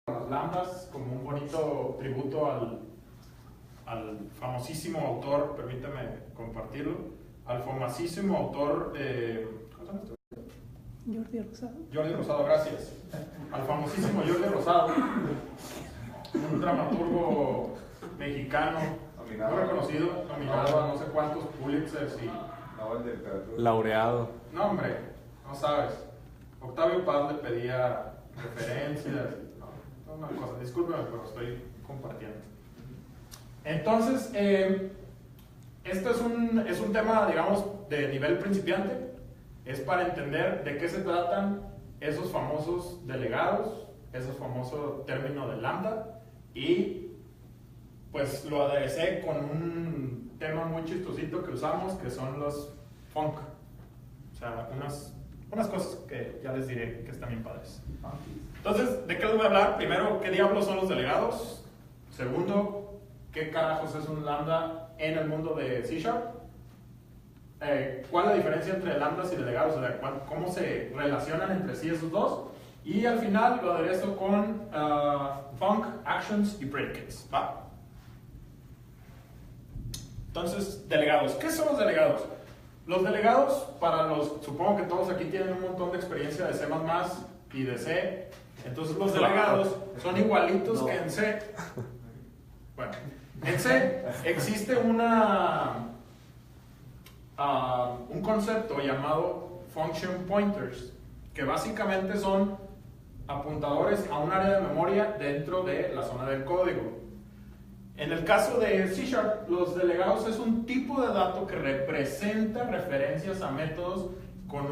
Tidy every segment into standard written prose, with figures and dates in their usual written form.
Los lambdas como un bonito tributo al famosísimo autor, permítame compartirlo, al famosísimo autor, ¿cómo se llama este? Jordi Rosado. Jordi Rosado, gracias. Al famosísimo Jordi Rosado, un dramaturgo mexicano, muy reconocido, nominado a no sé cuántos Pulitzers y... Nobel de Literatura. Laureado. No, hombre, no sabes. Octavio Paz le pedía referencias. No, una cosa, discúlpeme, pero estoy compartiendo. Entonces, esto es un tema, digamos, de nivel principiante. Es para entender de qué se tratan esos famosos delegados, esos famosos términos de lambda. Y pues lo aderecé con un tema muy chistosito que usamos, que son los funk. O sea, unas cosas que ya les diré que están bien padres. Entonces, ¿de qué les voy a hablar? Primero, ¿qué diablos son los delegados? Segundo, ¿qué carajos es un lambda en el mundo de C#? ¿Cuál es la diferencia entre lambdas y delegados? O sea, ¿cómo se relacionan entre sí esos dos? Y al final lo aderezo con funk, actions y predicates. ¿Va? Entonces, delegados. ¿Qué son los delegados? Los delegados, supongo que todos aquí tienen un montón de experiencia de C++ y de C. Entonces los delegados son igualitos que en C. Bueno, en C existe un concepto llamado function pointers, que básicamente son apuntadores a un área de memoria dentro de la zona del código. En el caso de C#, los delegados es un tipo de dato que representa referencias a métodos con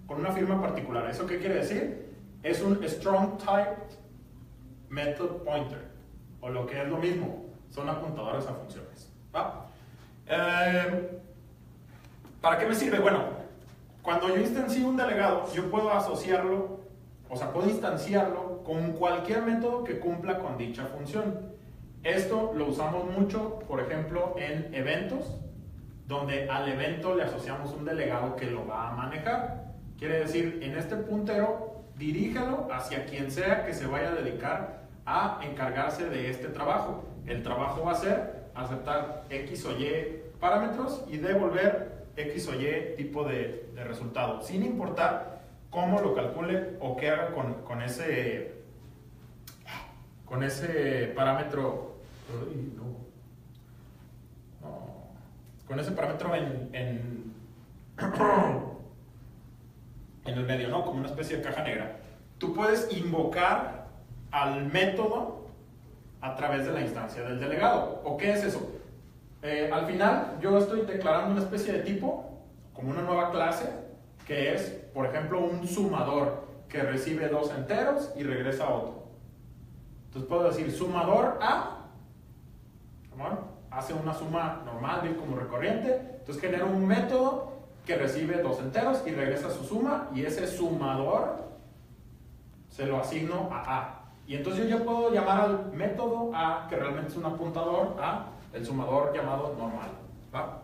una firma particular. ¿Eso qué quiere decir? Es un strong typed method pointer, o lo que es lo mismo, son apuntadores a funciones. ¿Va? ¿Para qué me sirve? Bueno, cuando yo instancio un delegado, yo puedo asociarlo, o sea, puedo instanciarlo con cualquier método que cumpla con dicha función. Esto lo usamos mucho, por ejemplo, en eventos, donde al evento le asociamos un delegado que lo va a manejar. Quiere decir, en este puntero, dirígelo hacia quien sea que se vaya a dedicar a encargarse de este trabajo. El trabajo va a ser aceptar X o Y parámetros y devolver X o Y tipo de resultado, sin importar cómo lo calcule o qué haga con ese parámetro. Con ese parámetro en el medio, ¿no? Como una especie de caja negra. Tú puedes invocar al método a través de la instancia del delegado. ¿O qué es eso? Al final, yo estoy declarando una especie de tipo, como una nueva clase, que es, por ejemplo, un sumador que recibe dos enteros y regresa a otro. Entonces puedo decir sumador A, hace una suma normal, bien como recurrente. Entonces genero un método que recibe dos enteros y regresa su suma, y ese sumador se lo asigno a A. Y entonces yo puedo llamar al método A, que realmente es un apuntador, a el sumador llamado normal. ¿Va?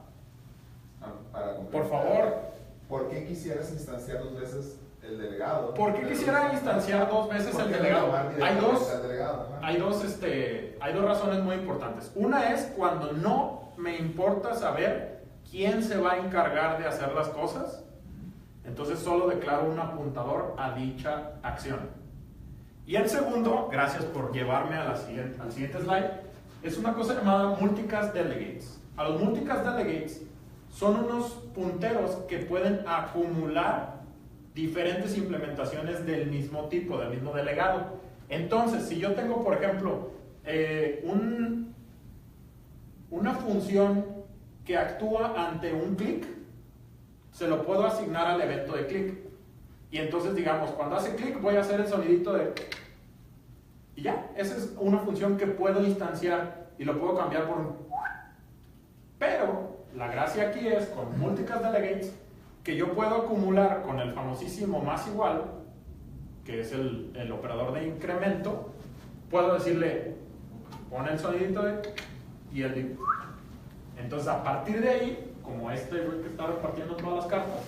Por favor. ¿Por qué quisieras instanciar dos veces el delegado? ¿Por qué quisiera instanciar dos veces el delegado? Hay dos razones muy importantes. Una es cuando no me importa saber quién se va a encargar de hacer las cosas, entonces solo declaro un apuntador a dicha acción. Y el segundo, gracias por llevarme al siguiente slide, es una cosa llamada multicast delegates. A los multicast delegates son unos punteros que pueden acumular diferentes implementaciones del mismo tipo, del mismo delegado. Entonces, si yo tengo, por ejemplo, una función que actúa ante un clic, se lo puedo asignar al evento de clic. Y entonces, digamos, cuando hace clic voy a hacer el sonidito de... Y ya, esa es una función que puedo instanciar y lo puedo cambiar por un... Pero la gracia aquí es, con multicast delegates, que yo puedo acumular con el famosísimo más igual, que es el operador de incremento. Puedo decirle, pon el sonidito de... y el de... Entonces, a partir de ahí, como este güey que está repartiendo todas las cartas,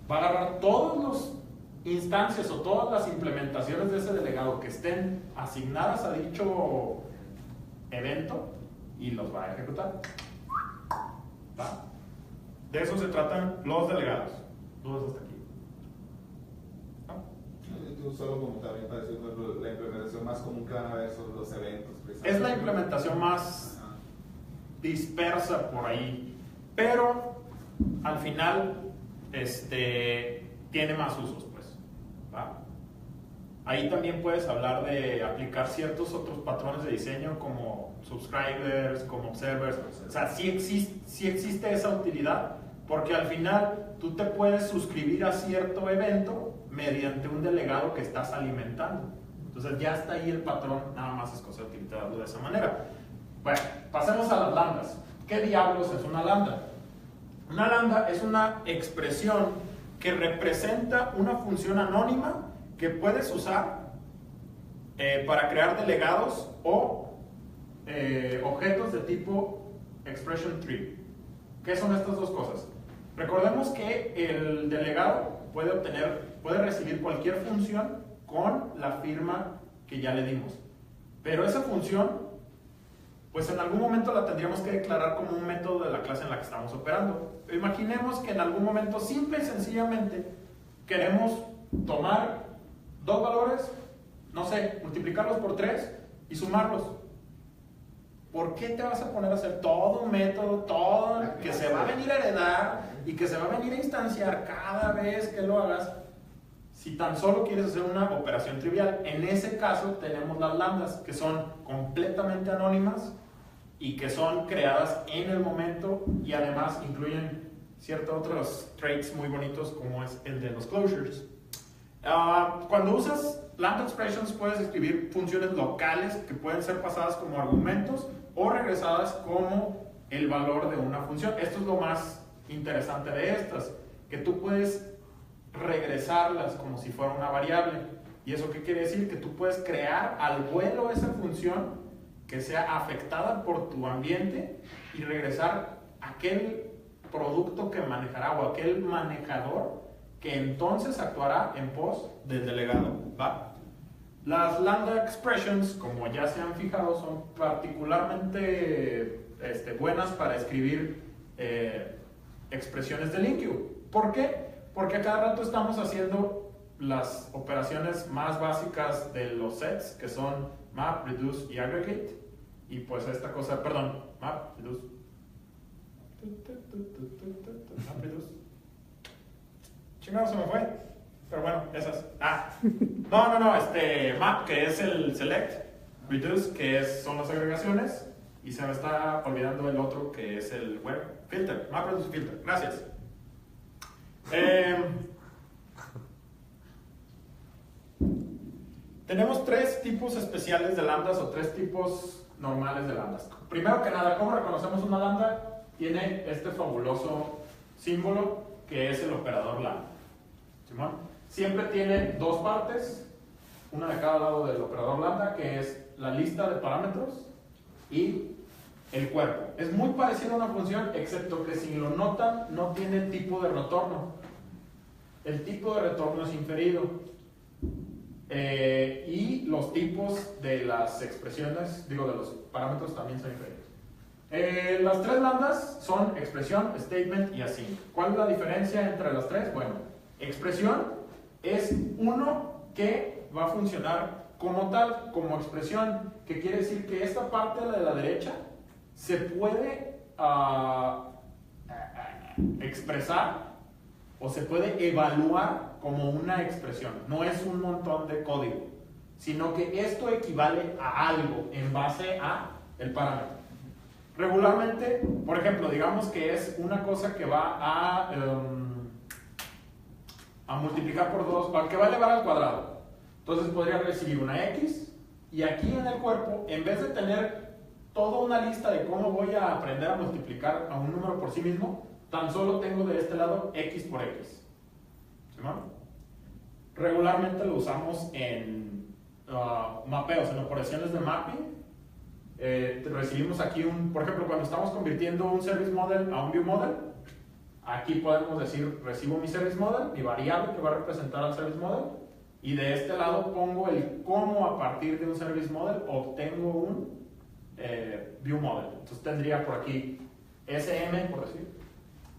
va a agarrar todos los instancias o todas las implementaciones de ese delegado que estén asignadas a dicho evento y los va a ejecutar. ¿Va? De eso se tratan los delegados. Dudas hasta aquí. Yo solo como también para decir, la implementación más común que van a ver son los eventos. Es la implementación más dispersa por ahí, pero al final tiene más usos, pues. ¿Va? Ahí también puedes hablar de aplicar ciertos otros patrones de diseño como subscribers, como observers. O sea, sí existe esa utilidad, porque al final tú te puedes suscribir a cierto evento mediante un delegado que estás alimentando. Entonces ya está ahí el patrón, nada más es cosa de utilizarlo de esa manera. Bueno, pasemos a las lambdas. ¿Qué diablos es una lambda? Una lambda es una expresión que representa una función anónima que puedes usar para crear delegados o objetos de tipo expression tree. ¿Qué son estas dos cosas? Recordemos que el delegado puede recibir cualquier función con la firma que ya le dimos. Pero esa función, pues en algún momento la tendríamos que declarar como un método de la clase en la que estamos operando. Imaginemos que en algún momento, simple y sencillamente, queremos tomar dos valores, no sé, multiplicarlos por 3 y sumarlos. ¿Por qué te vas a poner a hacer todo un método, todo que se va a venir a heredar y que se va a venir a instanciar cada vez que lo hagas, si tan solo quieres hacer una operación trivial? En ese caso tenemos las lambdas, que son completamente anónimas y que son creadas en el momento, y además incluyen ciertos otros traits muy bonitos, como es el de los closures. Cuando usas lambda expressions puedes escribir funciones locales que pueden ser pasadas como argumentos o regresadas como el valor de una función. Esto es lo más interesante de estas, que tú puedes regresarlas como si fuera una variable. ¿Y eso qué quiere decir? Que tú puedes crear al vuelo esa función que sea afectada por tu ambiente y regresar aquel producto que manejará o aquel manejador que entonces actuará en pos del delegado. ¿Va? Las lambda expressions, como ya se han fijado, son particularmente buenas para escribir expresiones de LINQ. ¿Por qué? Porque a cada rato estamos haciendo las operaciones más básicas de los sets, que son map, reduce y aggregate. Y pues esta cosa, perdón, map, reduce, map, reduce. Chingado, se me fue. Pero bueno, esas. No, map, que es el select, reduce, que son las agregaciones, y se me está olvidando el otro, que es el web, filter, map, reduce, filter. Gracias. Tenemos 3 tipos especiales de lambdas o 3 tipos normales de lambdas. Primero que nada, ¿cómo reconocemos una lambda? Tiene este fabuloso símbolo que es el operador lambda. ¿Simón? Siempre tiene 2 partes, una de cada lado del operador lambda, que es la lista de parámetros y el cuerpo. Es muy parecido a una función, excepto que si lo notan, no tiene tipo de retorno. El tipo de retorno es inferido. Y los tipos de las expresiones, de los parámetros también son inferiores. Las 3 lambdas son expresión, statement y async. ¿Cuál es la diferencia entre las 3? Bueno, expresión es uno que va a funcionar como tal, como expresión, que quiere decir que esta parte de la derecha se puede expresar o se puede evaluar como una expresión. No es un montón de código, sino que esto equivale a algo en base a el parámetro. Regularmente, por ejemplo, digamos que es una cosa que va a multiplicar por 2, que va a elevar al cuadrado. Entonces podría recibir una x, y aquí en el cuerpo, en vez de tener toda una lista de cómo voy a aprender a multiplicar a un número por sí mismo, tan solo tengo de este lado x por x. ¿Sí, no? Regularmente lo usamos en mapeos, en operaciones de mapping. Recibimos aquí por ejemplo, cuando estamos convirtiendo un service model a un view model, Aquí podemos decir, recibo mi service model, mi variable que va a representar al service model, y de este lado pongo el cómo a partir de un service model obtengo un view model. Entonces tendría por aquí sm, por decir,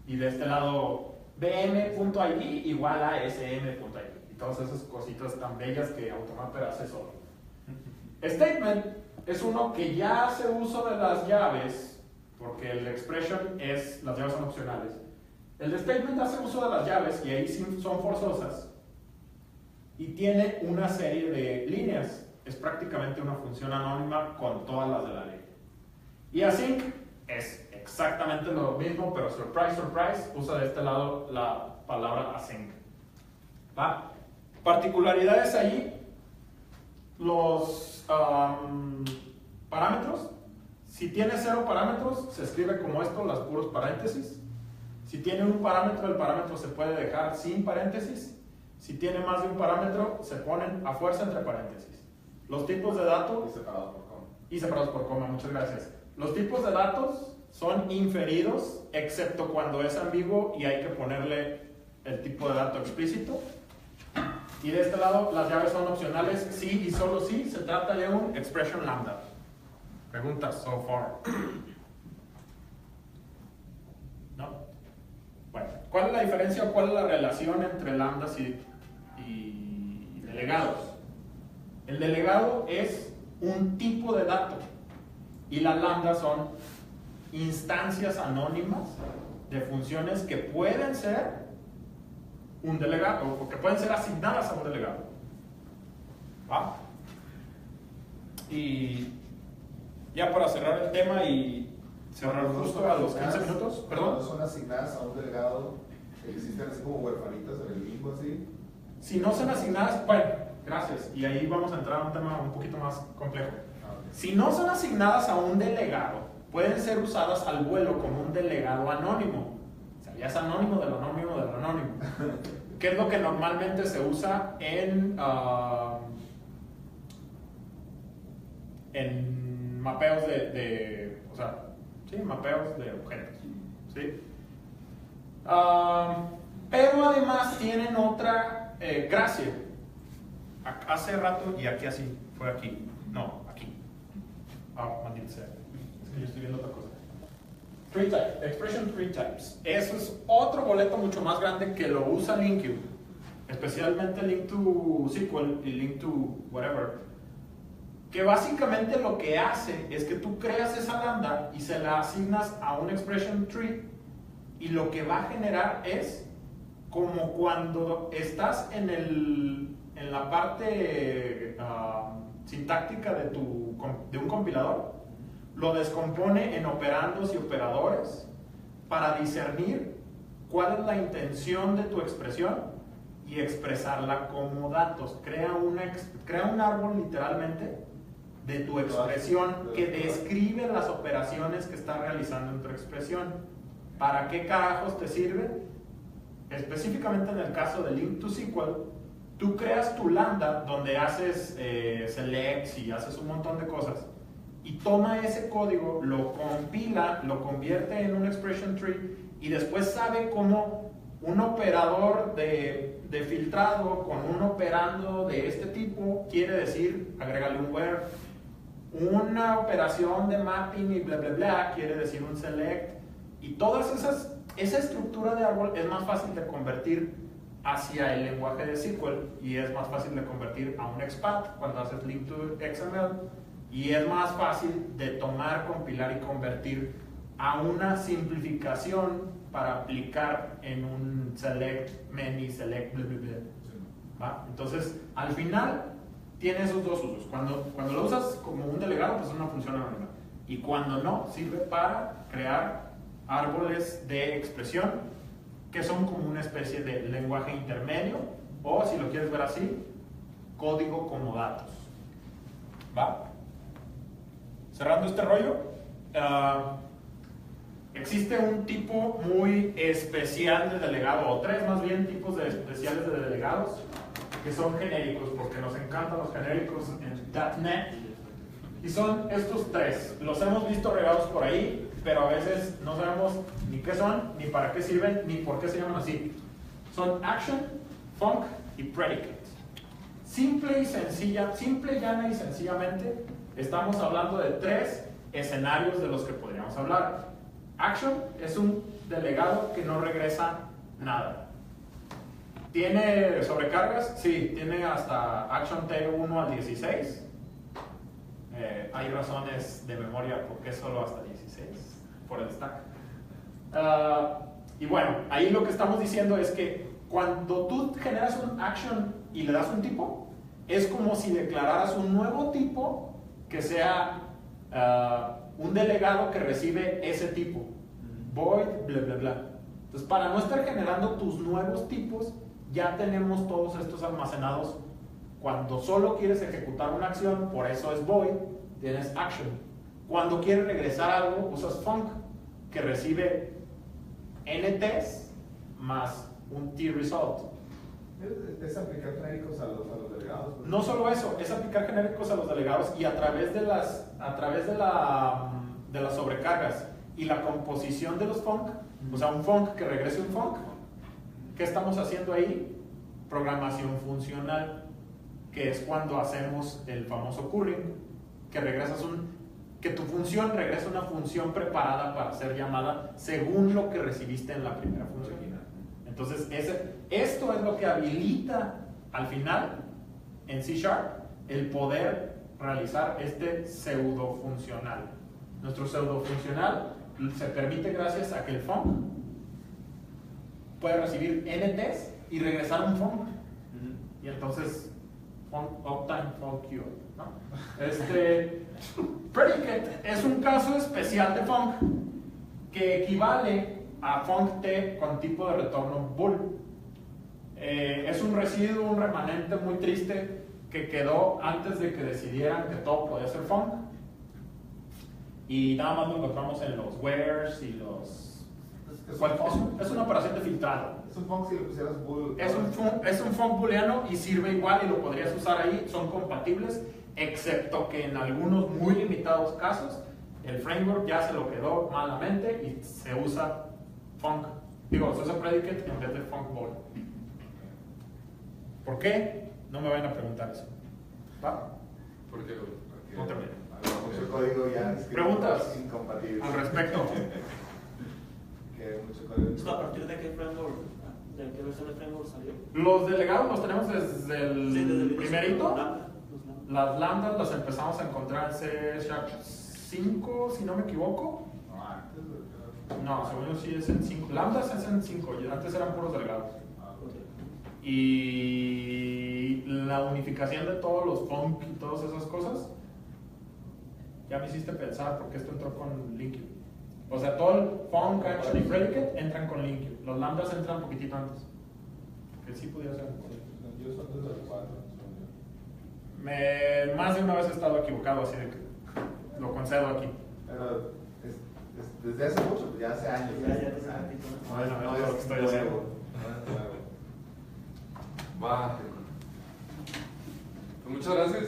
y de este lado bm.id igual a sm.id. Y todas esas cositas tan bellas que Automapper hace solo. Statement es uno que ya hace uso de las llaves, porque el expression las llaves son opcionales. El statement hace uso de las llaves y ahí sí son forzosas y tiene una serie de líneas. Es prácticamente una función anónima con todas las de la ley. Y async es exactamente lo mismo, pero surprise, surprise, usa de este lado la palabra async. ¿Va? Particularidades ahí, los parámetros. Si tiene 0 parámetros, se escribe como esto, las puros paréntesis. Si tiene un parámetro, el parámetro se puede dejar sin paréntesis. Si tiene más de un parámetro, se ponen a fuerza entre paréntesis. Los tipos de datos... Y separados por coma. Y separados por coma, muchas gracias. Los tipos de datos son inferidos, excepto cuando es ambiguo y hay que ponerle el tipo de dato explícito. Y de este lado, las llaves son opcionales, sí y solo sí. Se trata de un expression lambda. Preguntas so far. ¿No? Bueno, ¿cuál es la diferencia o cuál es la relación entre lambdas y delegados? El delegado es un tipo de dato y las lambdas son instancias anónimas de funciones que pueden ser un delegado o que pueden ser asignadas a un delegado. ¿Va? Y ya para cerrar el tema y cerrar justo a los 15 minutos, perdón. Son asignadas a un delegado, existen así como huerfanitas en el limbo, así. Si no son asignadas, bueno, gracias, y ahí vamos a entrar a un tema un poquito más complejo. Okay. Si no son asignadas a un delegado, pueden ser usadas al vuelo como un delegado anónimo. O sea, ya es anónimo del anónimo del anónimo. ¿Qué es lo que normalmente se usa en mapeos o sea, sí, mapeos de objetos, ¿sí? Pero además tienen otra gracia. Hace rato, y aquí así, fue aquí, no, aquí. Maldita sea, es que yo estoy viendo otra cosa. Tree type, expression tree types. Eso es otro boleto mucho más grande que lo usa LINQ, especialmente link to SQL y link to whatever, que básicamente lo que hace es que tú creas esa lambda y se la asignas a un expression tree y lo que va a generar es como cuando estás en la parte sintáctica de un compilador, lo descompone en operandos y operadores para discernir cuál es la intención de tu expresión y expresarla como datos. Crea un árbol literalmente de tu expresión que describe las operaciones que estás realizando en tu expresión. ¿Para qué carajos te sirve? Específicamente en el caso de link to SQL, tú creas tu lambda donde haces selects y haces un montón de cosas y toma ese código, lo compila, lo convierte en un expression tree y después sabe cómo un operador de filtrado con un operando de este tipo quiere decir, agrégale un where, una operación de mapping y bla bla bla quiere decir un select, y todas esa estructura de árbol es más fácil de convertir hacia el lenguaje de SQL y es más fácil de convertir a un XPath cuando haces link to XML y es más fácil de tomar, compilar y convertir a una simplificación para aplicar en un select, many, select, bla bla bla. ¿Va? Entonces, al final tiene esos dos usos. Cuando lo usas como un delegado, pues es una función anónima. Y cuando no, sirve para crear árboles de expresión que son como una especie de lenguaje intermedio, o si lo quieres ver así, código como datos. ¿Va? Cerrando este rollo, existe un tipo muy especial de delegado, o tres más bien tipos especiales de delegados, que son genéricos, porque nos encantan los genéricos en .NET. Y son estos tres. Los hemos visto regados por ahí, pero a veces no sabemos ni qué son, ni para qué sirven, ni por qué se llaman así. Son action, func y predicate. Simple, llana y sencillamente, estamos hablando de tres escenarios de los que podríamos hablar. Action es un delegado que no regresa nada. ¿Tiene sobrecargas? Sí, tiene hasta Action T1 al 16. Hay razones de memoria por qué solo hasta 16 por el stack. Y bueno, ahí lo que estamos diciendo es que cuando tú generas un action y le das un tipo, es como si declararas un nuevo tipo que sea un delegado que recibe ese tipo. Void, bla, bla, bla. Entonces, para no estar generando tus nuevos tipos, ya tenemos todos estos almacenados. Cuando solo quieres ejecutar una acción, por eso es void, tienes action. Cuando quieres regresar algo, usas func, que recibe nts más un t-result. Es aplicar genéricos a los delegados. ¿No? No solo eso, es aplicar genéricos a los delegados y a través de las sobrecargas y la composición de los func, o sea, un func que regrese un func. ¿Qué estamos haciendo ahí? Programación funcional, que es cuando hacemos el famoso currying, que tu función regresa una función preparada para ser llamada según lo que recibiste en la primera función. Entonces, esto es lo que habilita al final en C# el poder realizar este pseudo funcional. Nuestro pseudo funcional se permite gracias a que el func puede recibir nts y regresar un func. Y entonces, func uptime, func queue, ¿no? Predicate es un caso especial de func que equivale a funct con tipo de retorno bool. Es un residuo, un remanente muy triste que quedó antes de que decidieran que todo podía ser func. Y nada más lo encontramos en los wheres y los... Es una operación de filtrado. Es un func si le pusieras bool. Es un func booleano y sirve igual y lo podrías usar ahí, son compatibles, excepto que en algunos muy limitados casos el framework ya se lo quedó malamente y se usa func. Se usa predicate en vez de func bool. ¿Por qué? No me vayan a preguntar eso. ¿Va? ¿Por qué? No te olvides. Mucho código ya ¿Preguntas incompatible al respecto? Que mucho código. ¿A partir de qué framework, de qué versión de framework salió? Los delegados los tenemos desde el, Sí, desde el primerito. lambda. Las lambdas las empezamos a encontrar en C#5, si no me equivoco. No, antes. No, según yo sí es en 5. Lambdas es en 5, antes eran puros delegados. Ok. Y la unificación de todos los func y todas esas cosas, ya me hiciste pensar porque esto entró con LinkU. O sea, todo el func, action y predicate entran con LinkU. Los lambdas entran un poquitito antes. Que sí pudiera ser. Yo soy desde el 4. Más de una vez he estado equivocado, así de que lo concedo aquí. Pero desde hace mucho, pues ya hace años. Ya te sacaste, ¿no? Bueno, es lo que estoy nuevo, haciendo. no es nuevo. Va. Pues muchas gracias.